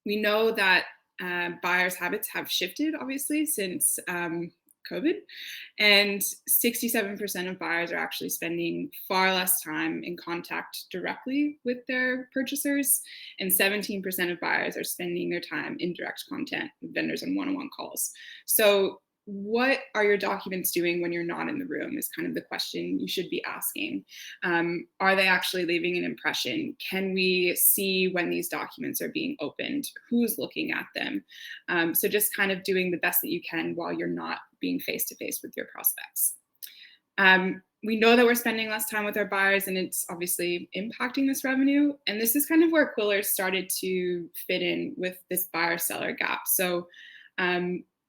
We know that buyers' habits have shifted, obviously, since COVID, and 67% of buyers are actually spending far less time in contact directly with their purchasers, and 17% of buyers are spending their time in direct content with vendors and one-on-one calls. So what are your documents doing when you're not in the room is kind of the question you should be asking. Are they actually leaving an impression? Can we see when these documents are being opened? Who's looking at them? So just kind of doing the best that you can while you're not being face-to-face with your prospects. We know that we're spending less time with our buyers, and it's obviously impacting this revenue. And this is kind of where Qwilr started to fit in with this buyer-seller gap. So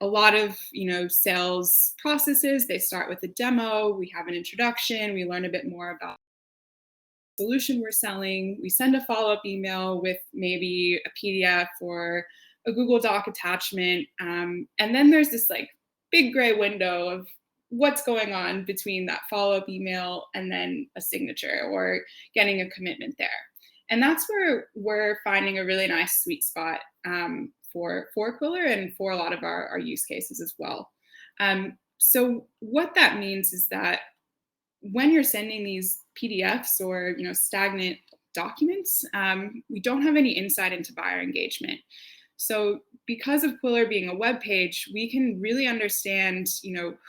a lot of sales processes, they start with a demo, we have an introduction, we learn a bit more about the solution we're selling, we send a follow-up email with maybe a PDF or a Google Doc attachment, and then there's this like big gray window of what's going on between that follow-up email and then a signature or getting a commitment there. And that's where we're finding a really nice sweet spot for Qwilr and for a lot of our use cases as well. So what that means is that when you're sending these PDFs or stagnant documents, we don't have any insight into buyer engagement. So because of Qwilr being a web page, we can really understand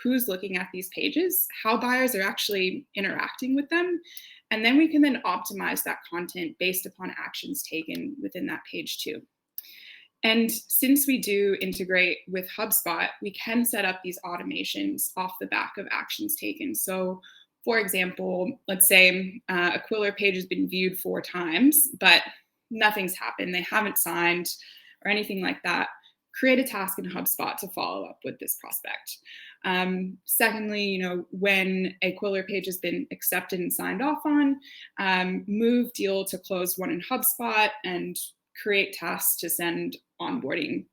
who's looking at these pages, how buyers are actually interacting with them, and then we can then optimize that content based upon actions taken within that page too. And since we do integrate with HubSpot, we can set up these automations off the back of actions taken. So for example, let's say a Qwilr page has been viewed 4 times, but nothing's happened. They haven't signed or anything like that. Create a task in HubSpot to follow up with this prospect. Secondly, when a Qwilr page has been accepted and signed off on, move deal to close one in HubSpot and create tasks to send onboarding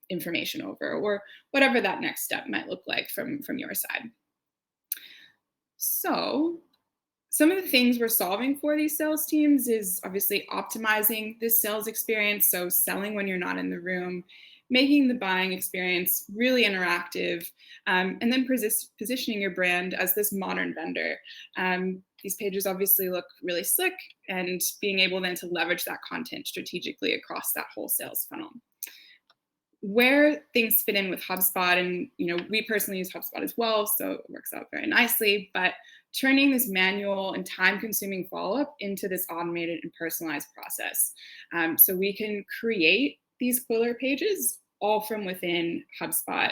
information over, or whatever that next step might look like from your side. So some of the things we're solving for these sales teams is obviously optimizing this sales experience. So selling when you're not in the room, making the buying experience really interactive, and then positioning your brand as this modern vendor. These pages obviously look really slick, and being able then to leverage that content strategically across that whole sales funnel. Where things fit in with HubSpot, and we personally use HubSpot as well, so it works out very nicely, but turning this manual and time-consuming follow-up into this automated and personalized process. So we can create these Qwilr pages all from within HubSpot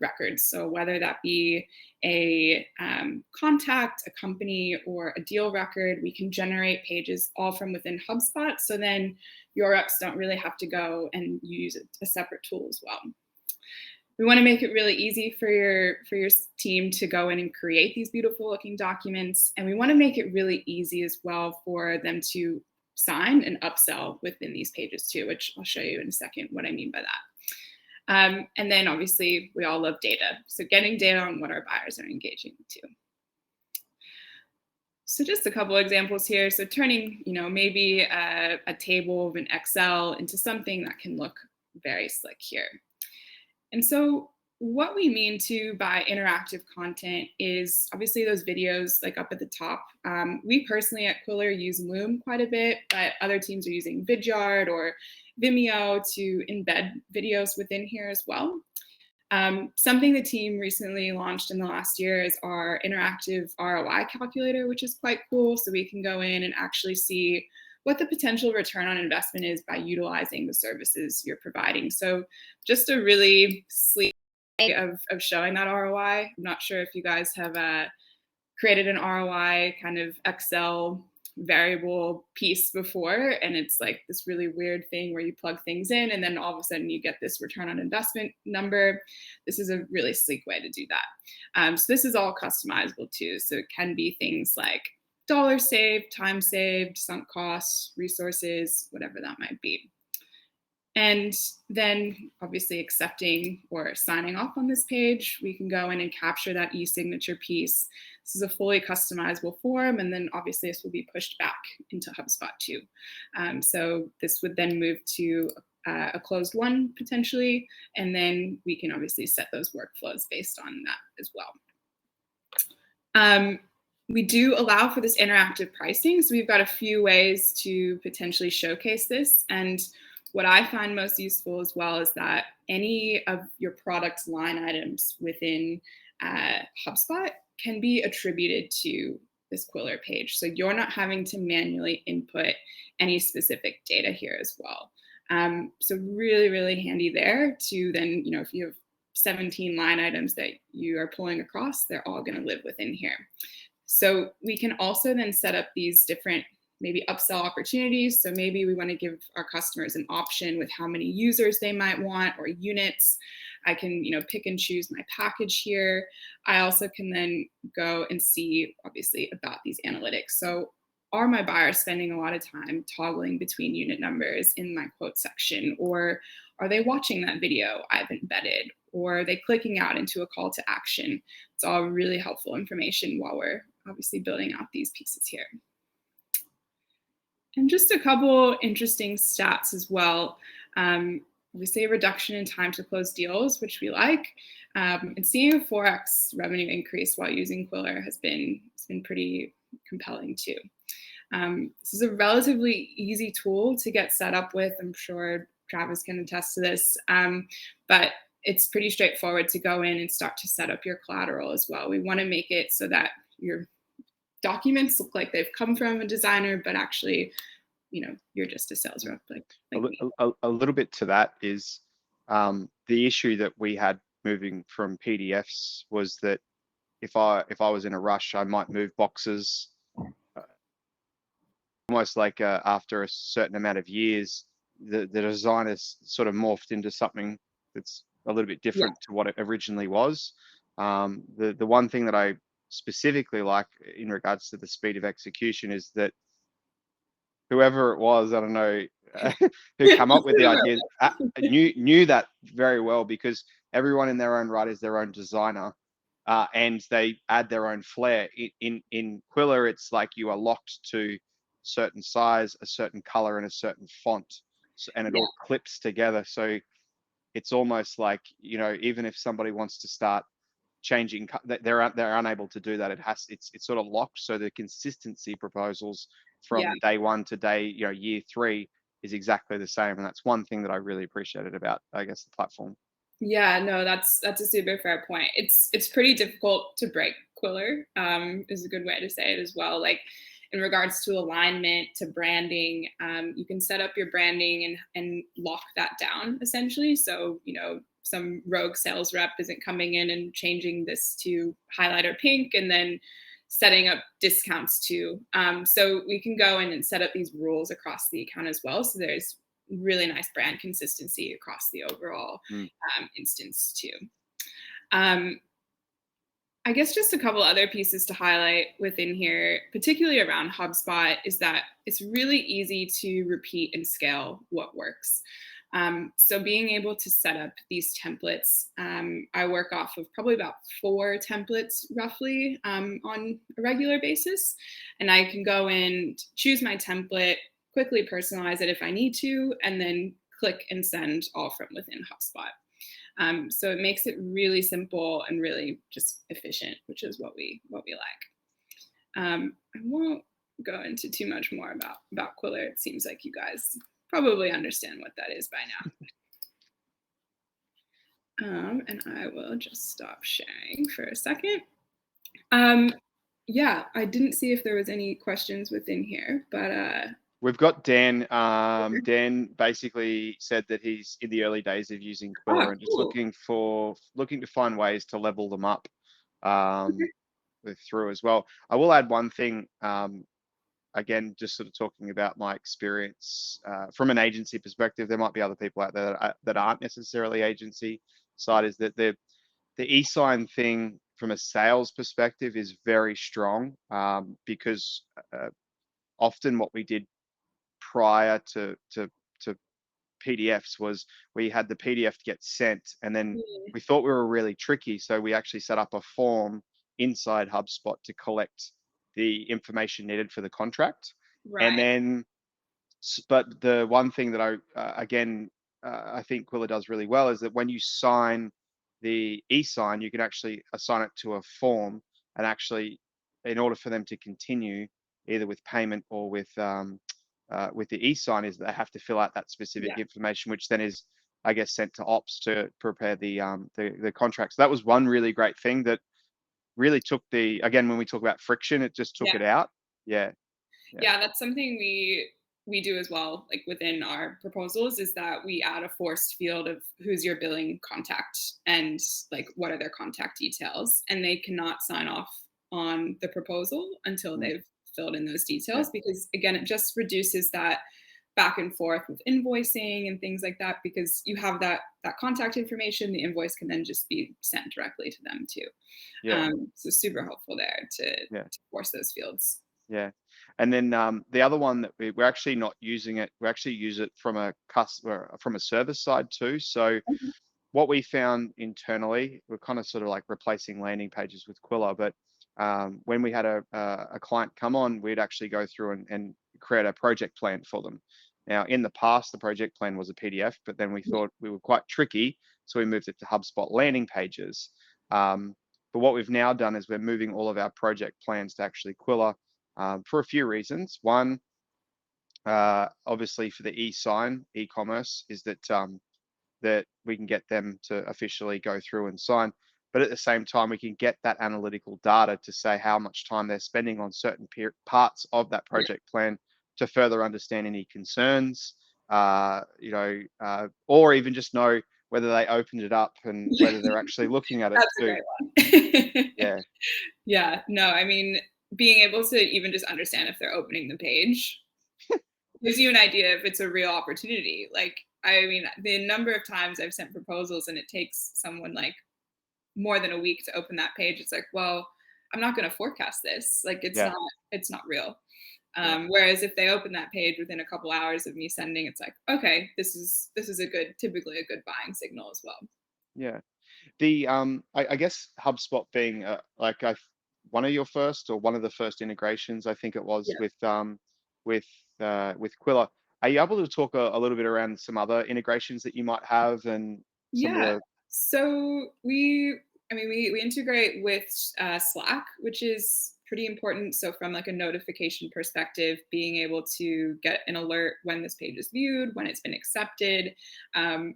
records. So whether that be a contact, a company, or a deal record, we can generate pages all from within HubSpot. So then your reps don't really have to go and use a separate tool as well. We want to make it really easy for your team to go in and create these beautiful looking documents. And we want to make it really easy as well for them to sign and upsell within these pages too, which I'll show you in a second what I mean by that. And then obviously we all love data. So getting data on what our buyers are engaging to. So just a couple examples here. So turning, maybe a table of an Excel into something that can look very slick here. And so what we mean by interactive content is obviously those videos like up at the top. We personally at Qwilr use Loom quite a bit, but other teams are using Vidyard or Vimeo to embed videos within here as well. Something the team recently launched in the last year is our interactive ROI calculator, which is quite cool. So we can go in and actually see what the potential return on investment is by utilizing the services you're providing. So just a really sleek way of showing that ROI. I'm not sure if you guys have created an ROI kind of Excel variable piece before, and it's like this really weird thing where you plug things in and then all of a sudden you get this return on investment number. This is a really sleek way to do that. So this is all customizable too. So it can be things like dollars saved, time saved, sunk costs, resources, whatever that might be. And then obviously accepting or signing off on this page, we can go in and capture that e-signature piece. This is a fully customizable form, and then obviously this will be pushed back into HubSpot too. So this would then move to a closed one potentially, and then we can obviously set those workflows based on that as well. We do allow for this interactive pricing, so we've got a few ways to potentially showcase this. And what I find most useful as well is that any of your product's line items within HubSpot can be attributed to this Qwilr page. So you're not having to manually input any specific data here as well. So really, really handy there to then, if you have 17 line items that you are pulling across, they're all going to live within here. So we can also then set up these different maybe upsell opportunities. So maybe we want to give our customers an option with how many users they might want or units. I can, pick and choose my package here. I also can then go and see, obviously, about these analytics. So are my buyers spending a lot of time toggling between unit numbers in my quote section? Or are they watching that video I've embedded? Or are they clicking out into a call to action? It's all really helpful information while we're obviously building out these pieces here. And just a couple interesting stats as well. We see a reduction in time to close deals, which we like. And seeing a 4x revenue increase while using Qwilr has been pretty compelling too. This is a relatively easy tool to get set up with. I'm sure Travis can attest to this, but it's pretty straightforward to go in and start to set up your collateral as well. We want to make it so that your documents look like they've come from a designer, but actually, you're just a sales rep. A little bit to that is the issue that we had moving from PDFs was that if I was in a rush, I might move boxes. Almost like after a certain amount of years, the design has sort of morphed into something that's a little bit different to what it originally was. The one thing that I specifically like in regards to the speed of execution is that whoever it was, I don't know, who come up with the idea, knew that very well, because everyone in their own right is their own designer, and they add their own flair. In Qwilr, it's like you are locked to certain size, a certain color, and a certain font, and it all clips together. So it's almost like, even if somebody wants to start changing, they're unable to do that. It's sort of locked. So the consistency proposals from day one to year 3 is exactly the same, and that's one thing that I really appreciated about, I guess, the platform. Yeah, no, that's a super fair point. It's pretty difficult to break Qwilr, is a good way to say it as well. Like in regards to alignment, to branding, you can set up your branding and lock that down essentially. So, some rogue sales rep isn't coming in and changing this to highlighter pink and then setting up discounts too. So we can go in and set up these rules across the account as well. So there's really nice brand consistency across the overall instance too. I guess just a couple other pieces to highlight within here, particularly around HubSpot, is that it's really easy to repeat and scale what works. So being able to set up these templates, I work off of probably about 4 templates roughly on a regular basis. And I can go in, choose my template, quickly personalize it if I need to, and then click and send all from within HubSpot. So it makes it really simple and really just efficient, which is what we like. I won't go into too much more about Qwilr. It seems like you guys probably understand what that is by now. And I will just stop sharing for a second. Yeah, I didn't see if there was any questions within here, but we've got Dan. Dan basically said that he's in the early days of using Qwilr and just looking to find ways to level them up through as well. I will add one thing. Again, just sort of talking about my experience from an agency perspective. There might be other people out there that aren't necessarily agency side. Is that the e-sign thing from a sales perspective is very strong, because often what we did prior to PDFs was we had the PDF get sent, and then Mm. we thought we were really tricky, so we actually set up a form inside HubSpot to collect the information needed for the contract. And Right. then, but the one thing that I think Qwilr does really well is that when you sign the e-sign, you can actually assign it to a form, and actually, in order for them to continue either with payment or with the e-sign, is they have to fill out that specific Yeah. information, which then is, I guess, sent to ops to prepare the contract. So that was one really great thing that really took the, again, when we talk about friction, it just took Yeah. it out. Yeah, yeah, Yeah, that's something we do as well, like within our proposals, is that we add a forced field of who's your billing contact and like what are their contact details, and they cannot sign off on the proposal until mm, they've filled in those yeah, details, because again, it just reduces that back and forth with invoicing and things like that, because you have that contact information, the invoice can then just be sent directly to them too. yeah, So super helpful there yeah. to force those fields. Yeah. And then the other one that we're actually not using it, we actually use it from a customer, from a service side too. So Okay. what we found internally, we're kind of sort of like replacing landing pages with Qwilr, but when we had a client come on, we'd actually go through and create a project plan for them. Now, in the past, the project plan was a PDF, but then we Yeah. thought we were quite tricky, so we moved it to HubSpot landing pages. Um, but what we've now done is we're moving all of our project plans to actually Qwilr, for a few reasons. One, obviously for the e-sign, e-commerce, is that we can get them to officially go through and sign. But at the same time, we can get that analytical data to say how much time they're spending on certain parts of that Yeah. project plan to further understand any concerns, or even just know whether they opened it up and whether they're actually looking at it That's a too. great one. Yeah, Yeah, no, I mean, being able to even just understand if they're opening the page gives you an idea if it's a real opportunity. Like, I mean, the number of times I've sent proposals and it takes someone like more than a week to open that page, it's like, well, I'm not going to forecast this. Like, yeah, it's not real. yeah, Whereas if they open that page within a couple hours of me sending, it's like, okay, typically a good buying signal as well. yeah. I guess HubSpot being one of your first, or one of the first integrations, I think it was Yeah. with with Qwilr. Are you able to talk a little bit around some other integrations that you might have, and some of Yeah. the, So we integrate with Slack, which is pretty important. So from like a notification perspective, being able to get an alert when this page is viewed, when it's been accepted.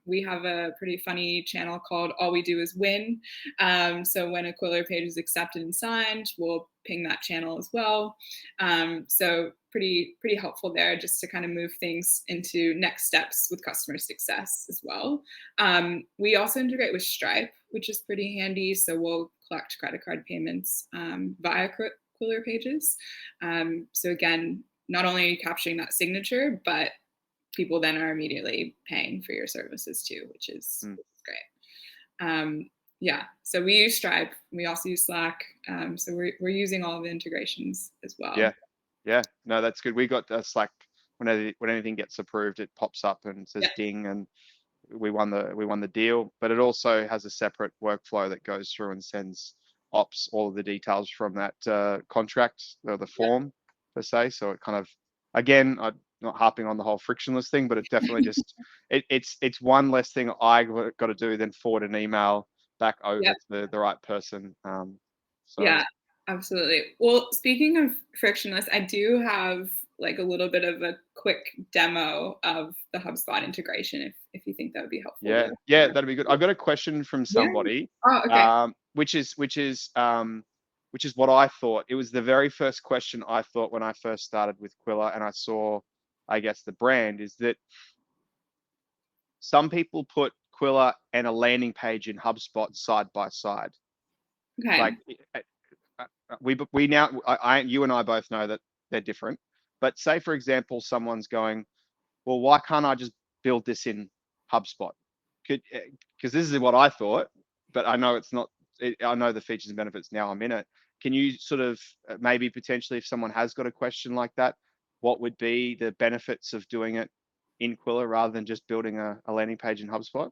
We have a pretty funny channel called All We Do Is Win. So when a Qwilr page is accepted and signed, we'll ping that channel as well. So pretty helpful there, just to kind of move things into next steps with customer success as well. We also integrate with Stripe, which is pretty handy. So we'll collect credit card payments via Qwilr pages. So again, not only are you capturing that signature, but people then are immediately paying for your services too, which is mm, great. Yeah, so we use Stripe. We also use Slack. So we're using all the integrations as well. yeah, yeah, no, that's good. We got Slack, when anything gets approved, it pops up and says Yeah, ding, and we won the deal. But it also has a separate workflow that goes through and sends ops all of the details from that contract, or the yeah, form per se. So it kind of, again, I'm not harping on the whole frictionless thing, but it definitely just, it's one less thing I got to do than forward an email back yeah. over to the right person. So Yeah, absolutely. Well, speaking of frictionless, I do have like a little bit of a quick demo of the HubSpot integration if you think that would be helpful yeah, to. yeah, that'd be good. I've got a question from Yeah. somebody, Oh, okay. which is what I thought. It was the very first question I thought when I first started with Qwilr, and I saw, I guess, the brand, is that some people put Qwilr and a landing page in HubSpot side by side. Like, Okay. we now, you and I both know that they're different. But say, for example, someone's going, well, why can't I just build this in HubSpot? Because this is what I thought, but I know it's not. I know the features and benefits now. I'm in it. Can you sort of, maybe potentially, if someone has got a question like that, what would be the benefits of doing it in Qwilr rather than just building a landing page in HubSpot?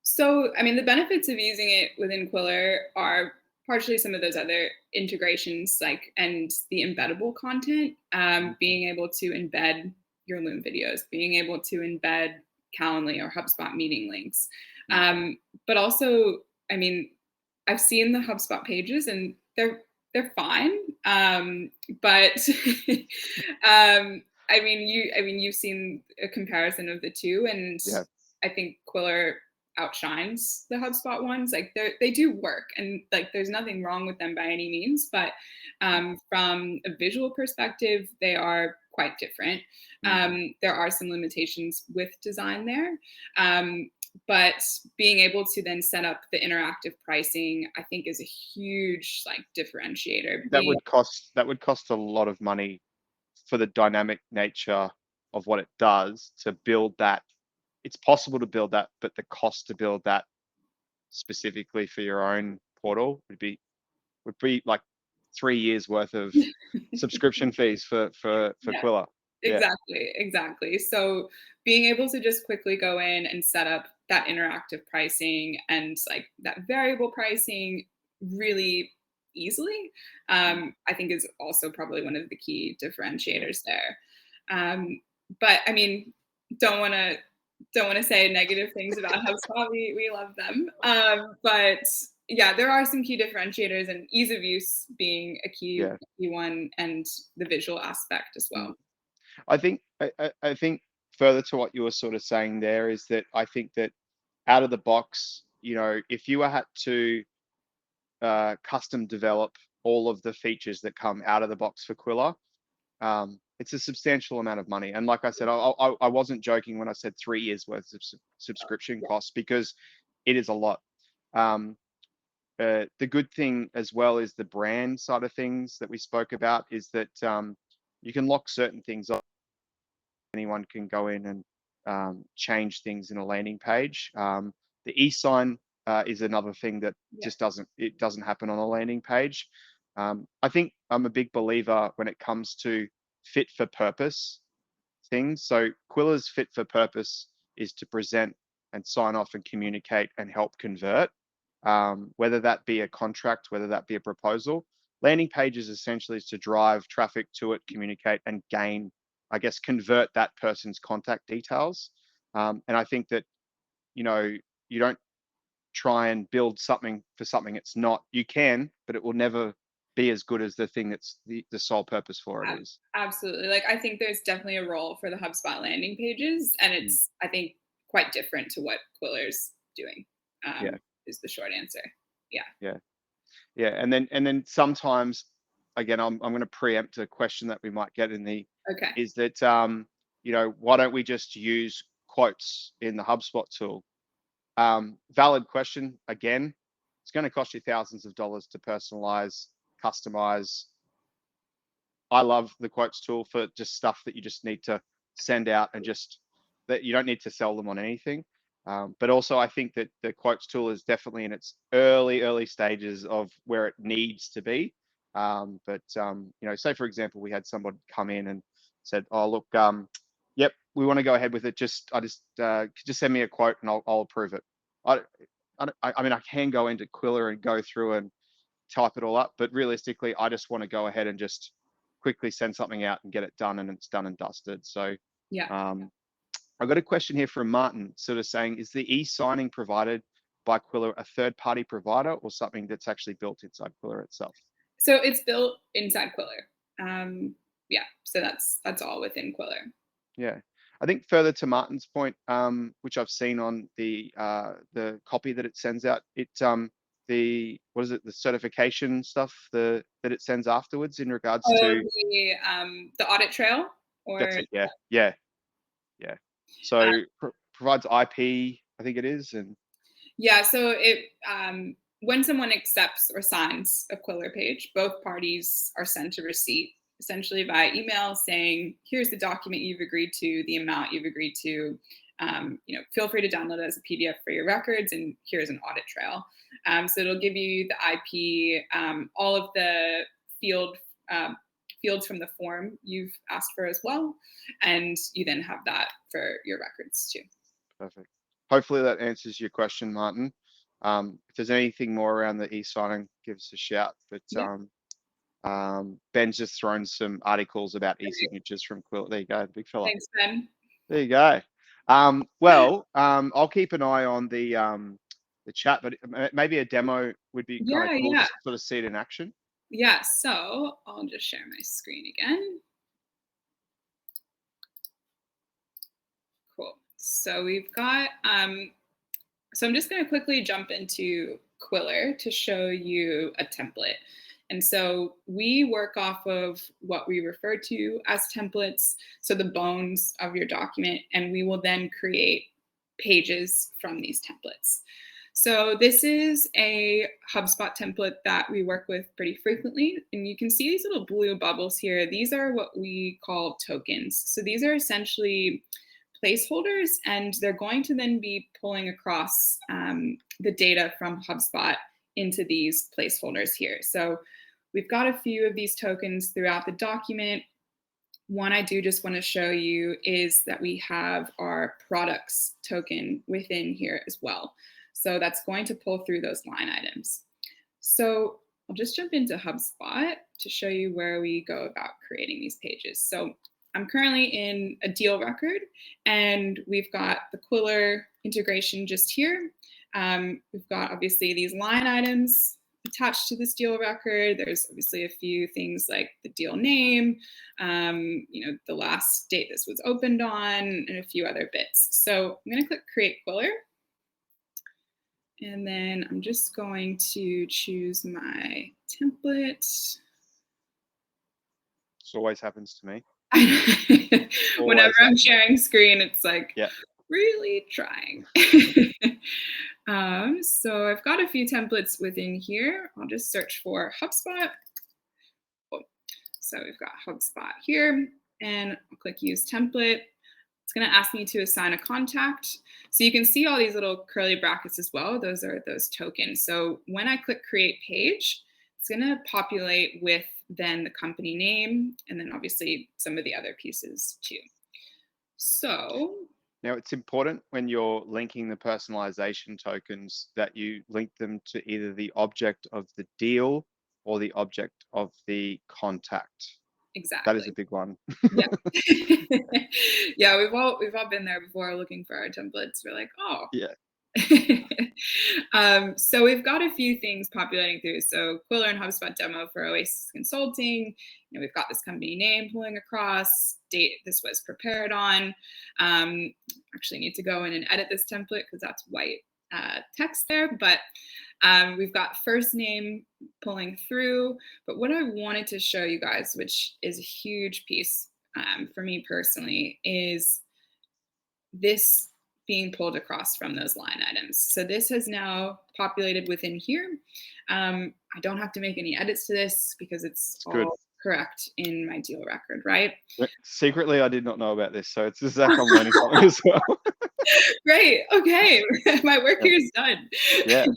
So, I mean, the benefits of using it within Qwilr are partially some of those other integrations, like, and the embeddable content, being able to embed your Loom videos, being able to embed Calendly or HubSpot meeting links. But also, I mean, I've seen the HubSpot pages and they're fine. But I mean, you've seen a comparison of the two, and Yeah. I think Qwilr outshines the HubSpot ones. Like they do work, and like there's nothing wrong with them by any means. But from a visual perspective, they are quite different. There are some limitations with design there. But being able to then set up the interactive pricing, I think, is a huge like differentiator. That would cost a lot of money for the dynamic nature of what it does to build that. It's possible to build that, but the cost to build that specifically for your own portal would be like 3 years worth of subscription fees for Yeah. Qwilr. Yeah. Exactly. So being able to just quickly go in and set up that interactive pricing and like that variable pricing really easily, I think is also probably one of the key differentiators there. But I mean, don't want to don't want to say negative things about HubSpot. We love them, but yeah, there are some key differentiators, and ease of use being a Yeah. key one, and the visual aspect as well. I think further to what you were sort of saying there is that I think that out of the box, if you had to custom develop all of the features that come out of the box for Qwilr, it's a substantial amount of money. And like I said, I wasn't joking when I said 3 years worth of subscription costs, because it is a lot. The good thing as well is the brand side of things that we spoke about is that you can lock certain things off. Anyone can go in and change things in a landing page. The e-sign is another thing that Yeah. just doesn't happen on a landing page. I think I'm a big believer when it comes to fit for purpose things. So Qwilr's fit for purpose is to present and sign off and communicate and help convert, whether that be a contract, whether that be a proposal. Landing pages essentially is to drive traffic to it, communicate, and gain, I guess, convert that person's contact details. And I think that, you don't try and build something for something it's not. You can, but it will never be as good as the thing that's the sole purpose for it is. Absolutely. Like I think there's definitely a role for the HubSpot landing pages, and Mm. it's I think quite different to what Qwilr's doing. Yeah, Is the short answer. Yeah. yeah, yeah. And then sometimes, again, I'm going to preempt a question that we might get Okay. is that why don't we just use quotes in the HubSpot tool? Valid question. Again, it's going to cost you thousands of dollars to personalize, customize. I love the quotes tool for just stuff that you just need to send out and just that you don't need to sell them on anything. But also, I think that the quotes tool is definitely in its early stages of where it needs to be. But say for example, we had somebody come in and said, "Oh, look, yep, we want to go ahead with it. Just send me a quote and I'll approve it." I mean, I can go into Qwilr and go through and type it all up, but realistically, I just want to go ahead and just quickly send something out and get it done, and it's done and dusted. So Yeah. um, I've got a question here from Martin, sort of saying, is the e-signing provided by Qwilr a third-party provider or something that's actually built inside Qwilr itself? So it's built inside Qwilr. Yeah. So that's all within Qwilr. Yeah. I think further to Martin's point, which I've seen on the copy that it sends out, the what is it, the certification stuff that it sends afterwards in regards Oh, to. the audit trail, That's or it. Yeah. Yeah. Yeah. So provides IP, I think it is, and yeah. So it when someone accepts or signs a Qwilr page, both parties are sent a receipt, essentially via email, saying, "Here's the document you've agreed to, the amount you've agreed to. Feel free to download it as a PDF for your records, and here's an audit trail." So it'll give you the IP, all of the field fields from the form you've asked for as well. And you then have that for your records too. Perfect. Hopefully that answers your question, Martin. If there's anything more around the e-signing, give us a shout. But Ben's just thrown some articles about e-signatures from Qwilr. There you go, big fella. Thanks, Ben. There you go. I'll keep an eye on the chat, but maybe a demo would be kind of cool to sort of see it in action. Yeah, so I'll just share my screen again. Cool. So we've got, so I'm just going to quickly jump into Qwilr to show you a template. And so we work off of what we refer to as templates, so the bones of your document, and we will then create pages from these templates. So this is a HubSpot template that we work with pretty frequently. And you can see these little blue bubbles here. These are what we call tokens. So these are essentially placeholders, and they're going to then be pulling across the data from HubSpot into these placeholders here. So we've got a few of these tokens throughout the document. One I do just want to show you is that we have our products token within here as well. So that's going to pull through those line items. So I'll just jump into HubSpot to show you where we go about creating these pages. So I'm currently in a deal record, and we've got the Qwilr integration just here. We've got obviously these line items attached to this deal record. There's obviously a few things like the deal name, the last date this was opened on, and a few other bits. So I'm going to click Create Qwilr. And then I'm just going to choose my template. This always happens to me. Whenever I'm sharing screen, it's like really trying. So I've got a few templates within here. I'll just search for HubSpot. So we've got HubSpot here, and I'll click Use Template. It's going to ask me to assign a contact. So you can see all these little curly brackets as well. Those are those tokens. So when I click Create Page, it's going to populate with then the company name, and then obviously some of the other pieces too. So now it's important when you're linking the personalization tokens that you link them to either the object of the deal or the object of the contact. Exactly. That is a big one. Yeah, we've all been there before looking for our templates. We're like, oh. Yeah. So we've got a few things populating through. So Qwilr and HubSpot demo for Oasis Consulting. We've got this company name pulling across, date this was prepared on. Actually need to go in and edit this template because that's white text there, but we've got first name pulling through. But what I wanted to show you guys, which is a huge piece for me personally, is this being pulled across from those line items. So this has now populated within here. I don't have to make any edits to this because it's all good. Correct in my deal record, right? Secretly, I did not know about this, so it's just like I'm learning something as well. Great. Okay, my work here is done. Yeah.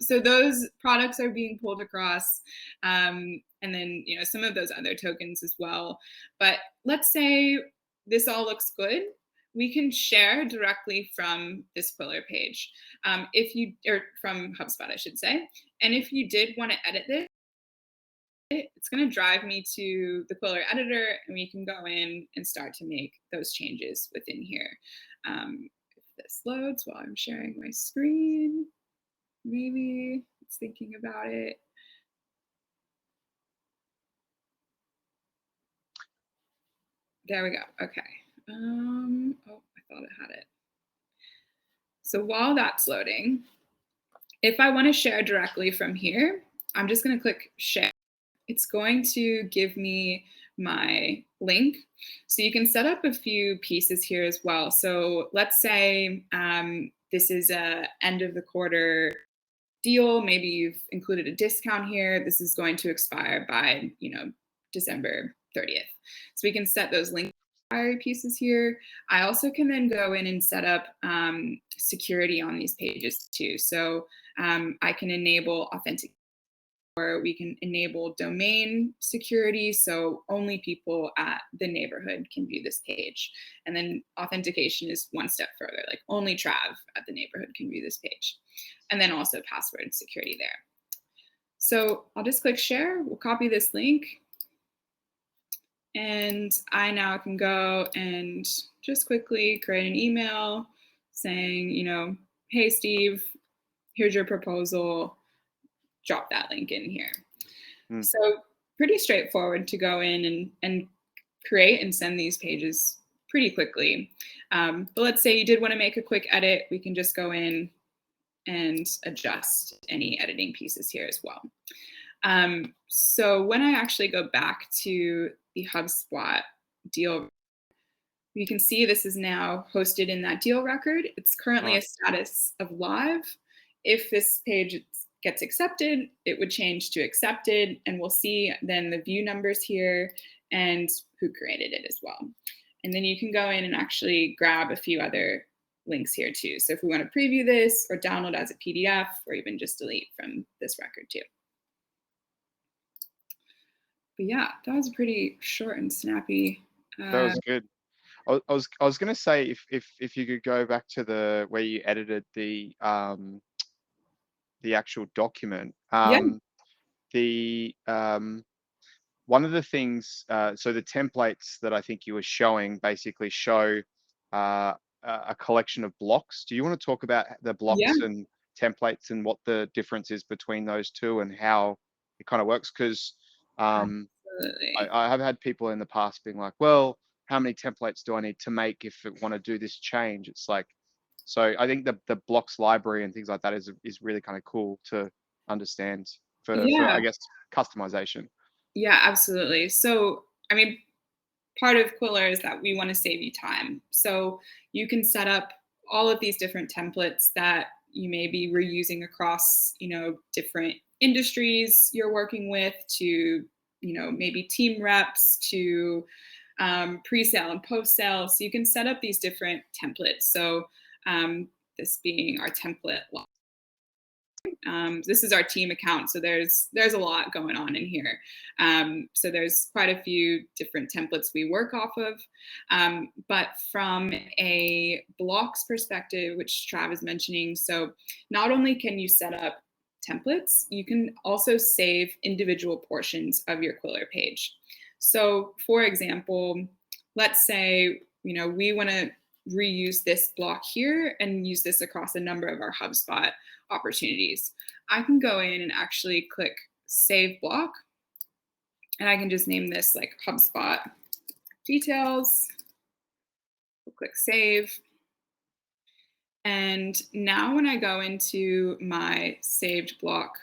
So those products are being pulled across, and then some of those other tokens as well. But let's say this all looks good. We can share directly from this Qwilr page, or from HubSpot, I should say. And if you did want to edit this, it's going to drive me to the Qwilr editor, and we can go in and start to make those changes within here. If this loads while I'm sharing my screen, maybe it's thinking about it. There we go. Okay. Oh, I thought I had it. So while that's loading, if I want to share directly from here, I'm just going to click share. It's going to give me my link. So you can set up a few pieces here as well. So let's say this is a end of the quarter deal. Maybe you've included a discount here. This is going to expire by, December 30th. So we can set those link pieces here. I also can then go in and set up security on these pages too. So I can enable authentic or we can enable domain security, so only people at the neighborhood can view this page. And then authentication is one step further, like only Trav at the neighborhood can view this page. And then also password security there. So I'll just click share, we'll copy this link, and I now can go and just quickly create an email saying, hey, Steve, here's your proposal, drop that link in here. So pretty straightforward to go in and create and send these pages pretty quickly. But let's say you did want to make a quick edit, we can just go in and adjust any editing pieces here as well. So when I actually go back to the HubSpot deal, you can see this is now hosted in that deal record. It's currently a status of live. If this page gets accepted, it would change to accepted, and we'll see then the view numbers here and who created it as well. And then you can go in and actually grab a few other links here too. So if we want to preview this or download as a PDF or even just delete from this record too. But yeah, that was a pretty short and snappy. That was good. I was going to say if you could go back to the where you edited the actual document. Yeah. One of the things, so the templates that I think you were showing basically show a collection of blocks. Do you want to talk about the blocks and templates and what the difference is between those two and how it kind of works? Because I have had people in the past being like, well, how many templates do I need to make if I want to do this change? It's like, so I think the blocks library and things like that is really kind of cool to understand for I guess customization. Yeah, absolutely. So, I mean, part of Qwilr is that we want to save you time. So you can set up all of these different templates that you may be reusing across, different industries you're working with to, maybe team reps to pre-sale and post-sale. So you can set up these different templates. So this being our template. This is our team account, so there's a lot going on in here. So there's quite a few different templates we work off of. But from a blocks perspective, which Trav is mentioning, so not only can you set up templates, you can also save individual portions of your Qwilr page. So for example, let's say, we want to reuse this block here and use this across a number of our HubSpot opportunities. I can go in and actually click save block, and I can just name this like HubSpot details. We'll click save. And now when I go into my saved block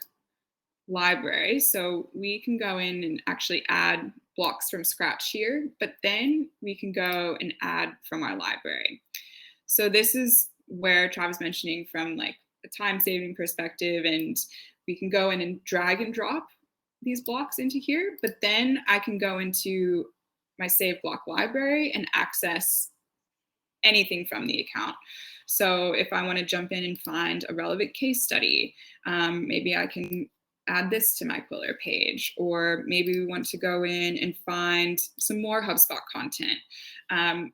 library, so we can go in and actually add blocks from scratch here, but then we can go and add from our library. So this is where Trav was mentioning from like a time saving perspective, and we can go in and drag and drop these blocks into here, but then I can go into my save block library and access anything from the account. So if I want to jump in and find a relevant case study, maybe I can add this to my Qwilr page, or maybe we want to go in and find some more HubSpot content.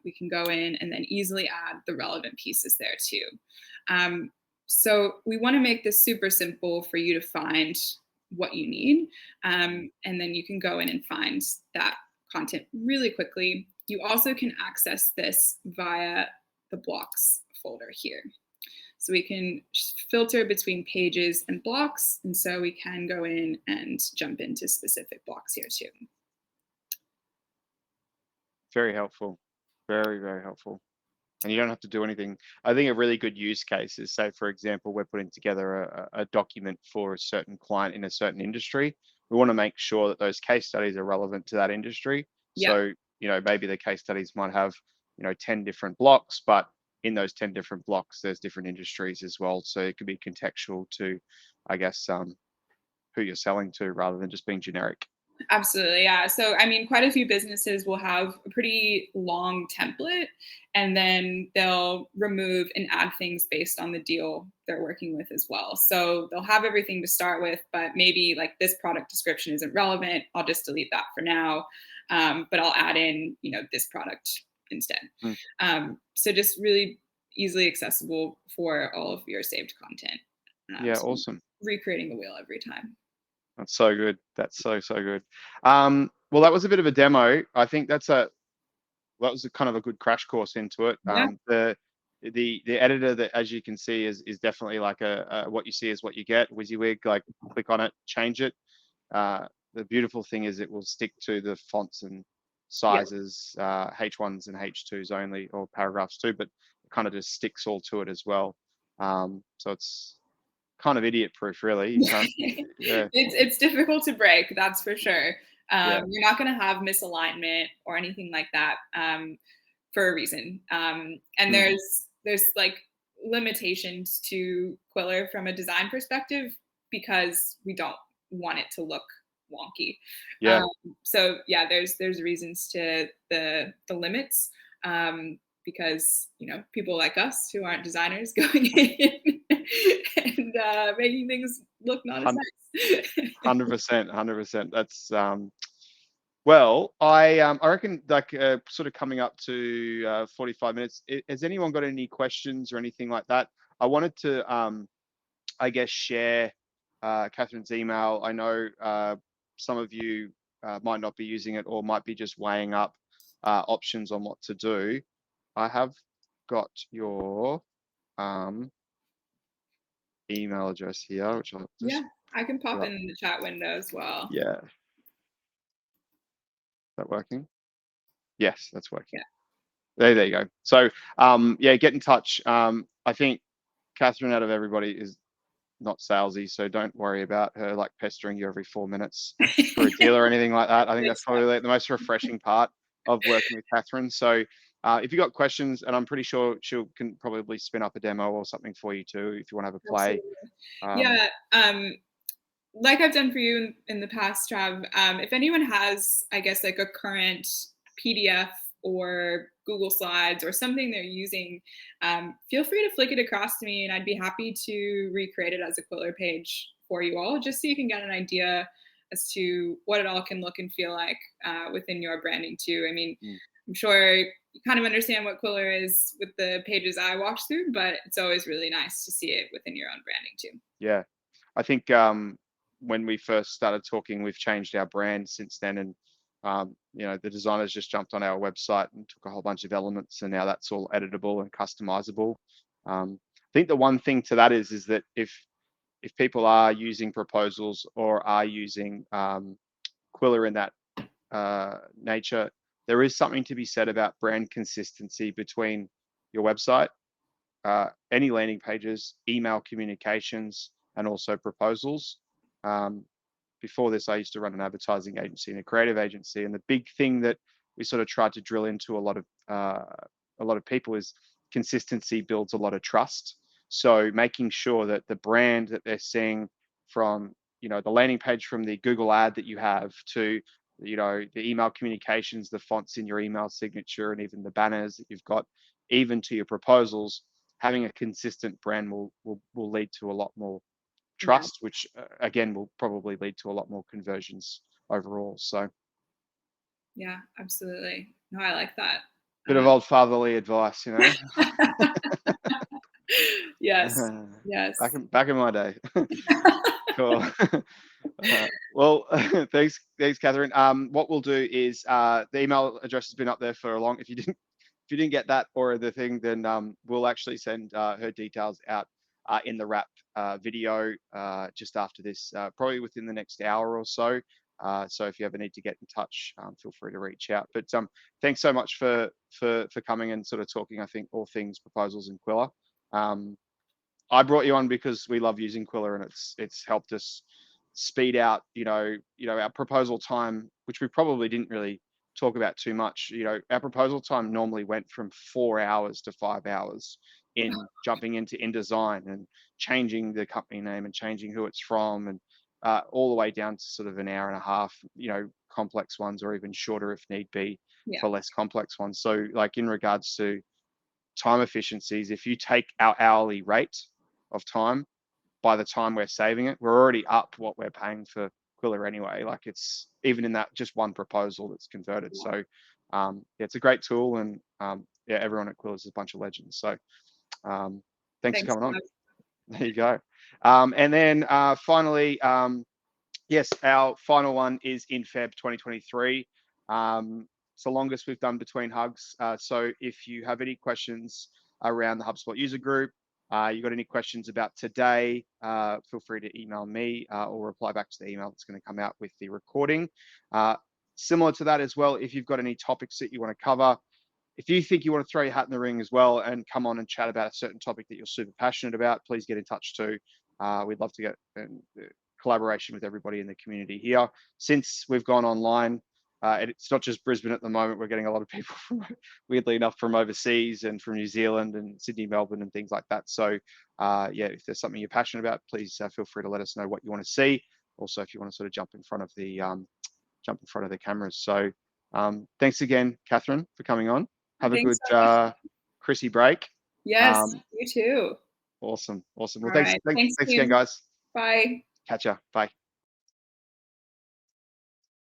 We can go in and then easily add the relevant pieces there too. So we want to make this super simple for you to find what you need. And then you can go in and find that content really quickly. You also can access this via the blocks folder here. So we can filter between pages and blocks. And so we can go in and jump into specific blocks here too. Very helpful. Very, very helpful. And you don't have to do anything. I think a really good use case is, say, for example, we're putting together a document for a certain client in a certain industry. We want to make sure that those case studies are relevant to that industry. Yep. So, maybe the case studies might have, 10 different blocks, but in those 10 different blocks, there's different industries as well. So it could be contextual to, I guess, who you're selling to rather than just being generic. Absolutely, yeah. So, I mean, quite a few businesses will have a pretty long template, and then they'll remove and add things based on the deal they're working with as well. So they'll have everything to start with, but maybe like this product description isn't relevant. I'll just delete that for now, but I'll add in, this product instead. Mm. So just really easily accessible for all of your saved content. Yeah, So awesome. recreating the wheel every time. That's so good. That's so good. Well, that was a bit of a demo. I think that was a kind of a good crash course into it. Yeah. The editor that, as you can see, is definitely like a what you see is what you get. WYSIWYG, like click on it, change it. The beautiful thing is it will stick to the fonts and Yeah. sizes, H1s and H2s only, or paragraphs too, but it kind of just sticks all to it as well. So it's kind of idiot proof, really. You can't, yeah, It's difficult to break, that's for sure. yeah, You're not going to have misalignment or anything like that for a reason. And mm, there's like limitations to Qwilr from a design perspective because we don't want it to look wonky. yeah. Um, so yeah, there's reasons to the limits. Because people like us who aren't designers going in and making things look not as nice. 100%, 100%. That's well, I reckon like sort of coming up to 45 minutes. Has anyone got any questions or anything like that? I wanted to I guess share Kathryn's email. I know some of you might not be using it or might be just weighing up options on what to do. I have got your um, email address here, which I'll Yeah, just I can pop put up. in the chat window as well. Yeah, is that working? Yes, that's working. Yeah. There you go. So, yeah, get in touch. I think Kathryn, out of everybody, is not salesy, so don't worry about her like pestering you every 4 minutes for a deal or anything like that. I think that's probably like the most refreshing part of working with Kathryn. So, if you got questions, and I'm pretty sure she can probably spin up a demo or something for you too, if you want to have a play. Absolutely. Um, Yeah. Like I've done for you in the past, Trav, if anyone has, I guess, like a current PDF or Google Slides or something they're using, feel free to flick it across to me, and I'd be happy to recreate it as a Qwilr page for you all, just so you can get an idea as to what it all can look and feel like within your branding too. I mean, mm, I'm sure you kind of understand what Qwilr is with the pages I watch through, but it's always really nice to see it within your own branding too. yeah, I think when we first started talking, we've changed our brand since then, and the designers just jumped on our website and took a whole bunch of elements, and now that's all editable and customizable. I think the one thing to that is that if people are using proposals or are using Qwilr in that nature, there is something to be said about brand consistency between your website, any landing pages, email communications, and also proposals. Um, Before this, I used to run an advertising agency and a creative agency, and the big thing that we sort of tried to drill into a lot of people is consistency builds a lot of trust. So making sure that the brand that they're seeing from the landing page, from the Google ad that you have, to the email communications, the fonts in your email signature, and even the banners that you've got, even to your proposals, having a consistent brand will lead to a lot more Yeah. trust, which again will probably lead to a lot more conversions overall. So, Yeah, absolutely. No, I like that. bit of old fatherly advice, Yes, yes. back in my day. Cool. Well, thanks, Kathryn. What we'll do is the email address has been up there for a long. If you didn't get that or the thing, then we'll actually send her details out in the wrap video just after this, probably within the next hour or so. So if you ever need to get in touch, feel free to reach out. But thanks so much for coming and sort of talking. I think all things proposals and Qwilr. Um, I brought you on because we love using Qwilr, and it's helped us speed out, our proposal time, which we probably didn't really talk about too much. Our proposal time normally went from 4 hours to 5 hours in jumping into InDesign and changing the company name and changing who it's from, and all the way down to sort of an hour and a half, complex ones, or even shorter if need be for less complex ones. So like in regards to time efficiencies, if you take our hourly rate of time, by the time we're saving it, we're already up what we're paying for Qwilr anyway. Like it's even in that just one proposal that's converted. So it's a great tool, and everyone at Qwilr is a bunch of legends. So thanks for coming on. There you go. And then finally, yes, our final one is in Feb 2023. It's the longest we've done between hugs. So if you have any questions around the HubSpot user group, you got any questions about today, feel free to email me or reply back to the email that's going to come out with the recording. Similar to that as well, if you've got any topics that you want to cover, if you think you want to throw your hat in the ring as well and come on and chat about a certain topic that you're super passionate about, please get in touch too. We'd love to get collaboration with everybody in the community here. Since we've gone online, it's not just Brisbane at the moment. We're getting a lot of people from, weirdly enough, from overseas and from New Zealand and Sydney, Melbourne, and things like that. So if there's something you're passionate about, please feel free to let us know what you want to see. Also, if you want to sort of jump in front of the cameras. So thanks again, Kathryn, for coming on. Have a good Chrissy break. Yes, you too. Awesome. Well, thanks again, guys. Bye. Catch ya. Bye.